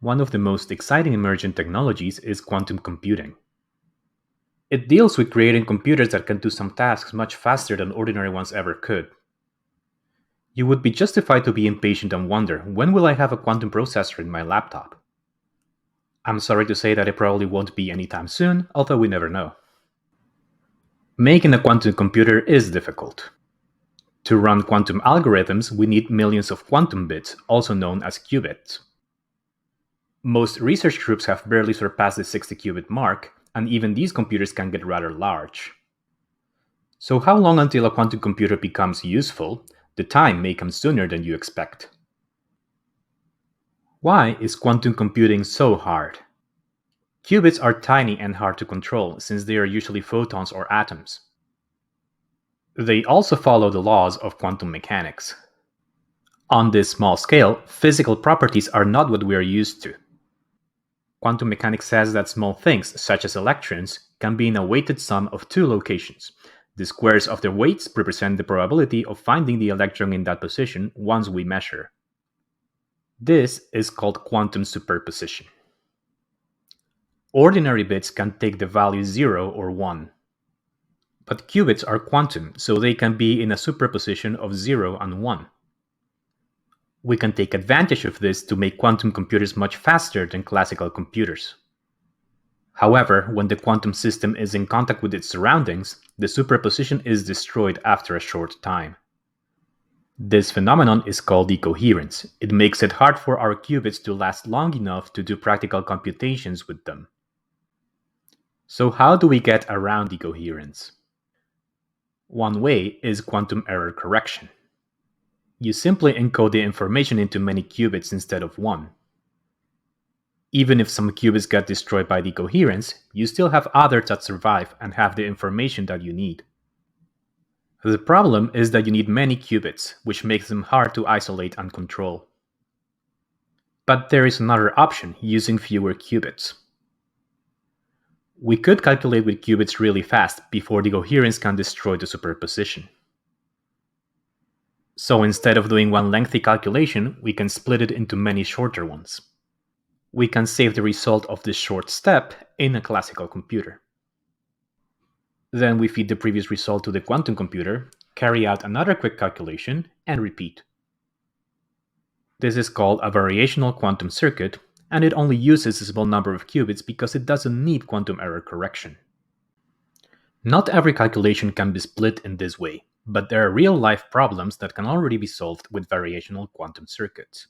One of the most exciting emerging technologies is quantum computing. It deals with creating computers that can do some tasks much faster than ordinary ones ever could. You would be justified to be impatient and wonder, when will I have a quantum processor in my laptop? I'm sorry to say that it probably won't be anytime soon, although we never know. Making a quantum computer is difficult. To run quantum algorithms, we need millions of quantum bits, also known as qubits. Most research groups have barely surpassed the 60 qubit mark, and even these computers can get rather large. So, how long until a quantum computer becomes useful? The time may come sooner than you expect. Why is quantum computing so hard? Qubits are tiny and hard to control since they are usually photons or atoms. They also follow the laws of quantum mechanics. On this small scale, physical properties are not what we are used to. Quantum mechanics says that small things, such as electrons, can be in a weighted sum of two locations. The squares of their weights represent the probability of finding the electron in that position once we measure. This is called quantum superposition. Ordinary bits can take the value 0 or 1. But qubits are quantum, so they can be in a superposition of 0 and 1. We can take advantage of this to make quantum computers much faster than classical computers. However, when the quantum system is in contact with its surroundings, the superposition is destroyed after a short time. This phenomenon is called decoherence. It makes it hard for our qubits to last long enough to do practical computations with them. So how do we get around decoherence? One way is quantum error correction. You simply encode the information into many qubits instead of one. Even if some qubits get destroyed by decoherence, you still have others that survive and have the information that you need. The problem is that you need many qubits, which makes them hard to isolate and control. But there is another option, using fewer qubits. We could calculate with qubits really fast before decoherence can destroy the superposition. So instead of doing one lengthy calculation, we can split it into many shorter ones. We can save the result of this short step in a classical computer. Then we feed the previous result to the quantum computer, carry out another quick calculation, and repeat. This is called a variational quantum circuit, and it only uses a small number of qubits because it doesn't need quantum error correction. Not every calculation can be split in this way, but there are real-life problems that can already be solved with variational quantum circuits.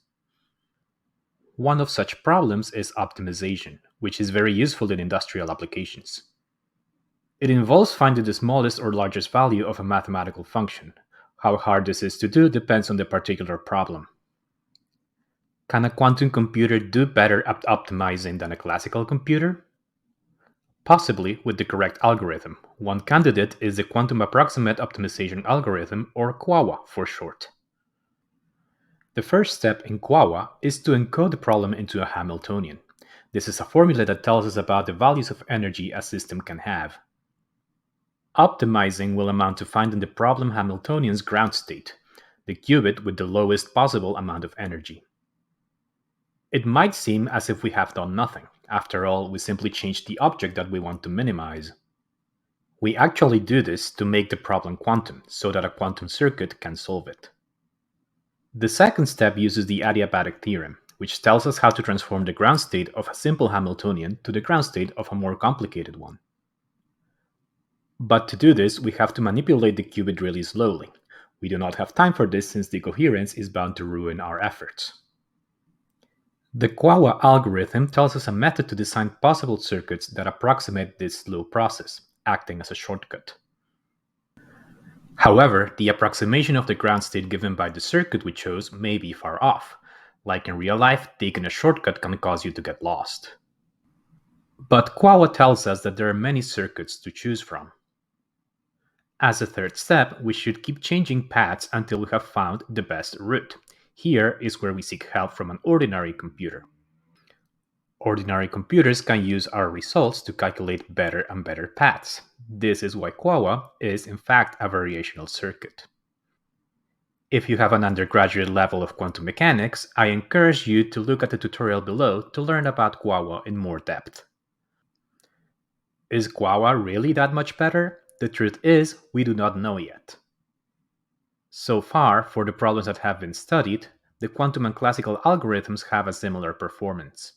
One of such problems is optimization, which is very useful in industrial applications. It involves finding the smallest or largest value of a mathematical function. How hard this is to do depends on the particular problem. Can a quantum computer do better at optimizing than a classical computer? Possibly with the correct algorithm. One candidate is the Quantum Approximate Optimization Algorithm, or QAWA for short. The first step in QAWA is to encode the problem into a Hamiltonian. This is a formula that tells us about the values of energy a system can have. Optimizing will amount to finding the problem Hamiltonian's ground state, the qubit with the lowest possible amount of energy. It might seem as if we have done nothing. After all, we simply changed the object that we want to minimize. We actually do this to make the problem quantum, so that a quantum circuit can solve it. The second step uses the adiabatic theorem, which tells us how to transform the ground state of a simple Hamiltonian to the ground state of a more complicated one. But to do this, we have to manipulate the qubit really slowly. We do not have time for this since decoherence is bound to ruin our efforts. The QAWA algorithm tells us a method to design possible circuits that approximate this slow process, acting as a shortcut. However, the approximation of the ground state given by the circuit we chose may be far off. Like in real life, taking a shortcut can cause you to get lost. But QAWA tells us that there are many circuits to choose from. As a third step, we should keep changing paths until we have found the best route. Here is where we seek help from an ordinary computer. Ordinary computers can use our results to calculate better and better paths. This is why QAWA is in fact a variational circuit. If you have an undergraduate level of quantum mechanics, I encourage you to look at the tutorial below to learn about Guagua in more depth. Is Guagua really that much better? The truth is, we do not know yet. So far, for the problems that have been studied, the quantum and classical algorithms have a similar performance.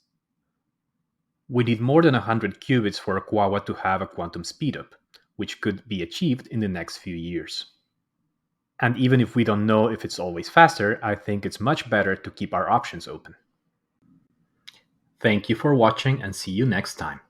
We need more than 100 qubits for Guagua to have a quantum speedup, which could be achieved in the next few years. And even if we don't know if it's always faster, I think it's much better to keep our options open. Thank you for watching and see you next time.